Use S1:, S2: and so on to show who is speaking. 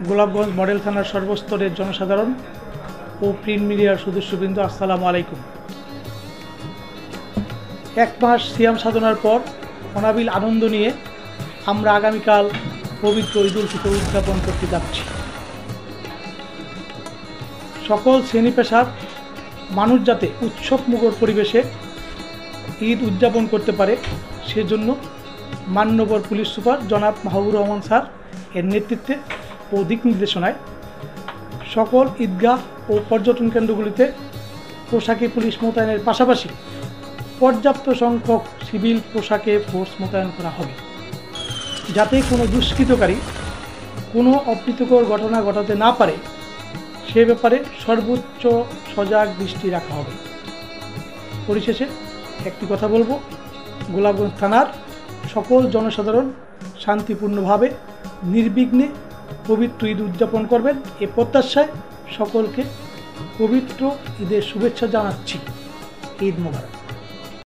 S1: Golapganj model থানার সর্বস্তরের জনসাধারণ ও প্রিন্ট মিডিয়ার সদস্যবৃন্দ, আসসালামু আলাইকুম। এক মাস সিয়াম সাধনার পর অনাবিল আনন্দ নিয়ে আমরা আগামীকাল পবিত্র ঈদ উল ফিতর উদযাপন করতে যাচ্ছি। সকল শ্রেণী পেশার মানুষ যাতে উৎসবমুখর পরিবেশে ঈদ উদযাপন করতে পারে, সেজন্য মান্যবর পুলিশ সুপার জনাব মাহবুবুর রহমান স্যার এর নেতৃত্বে ও দিক নির্দেশনায় সকল ঈদগাহ ও পর্যটন কেন্দ্রগুলিতে পোশাকে পুলিশ মোতায়েনের পাশাপাশি পর্যাপ্ত সংখ্যক সিভিল পোশাকে ফোর্স মোতায়েন করা হবে, যাতে কোনো দুষ্কৃতকারী কোনো অপ্রীতিকর ঘটনা ঘটাতে না পারে সে ব্যাপারে সর্বোচ্চ সজাগ দৃষ্টি রাখা হবে। পরিশেষে একটি কথা বলবো, গোলাপগঞ্জ থানার সকল জনসাধারণ শান্তিপূর্ণভাবে নির্বিঘ্নে পবিত্র ঈদ উদযাপন করবেন এ প্রত্যাশায় সকলকে পবিত্র ঈদের শুভেচ্ছা জানাচ্ছি। ঈদ মোবারক।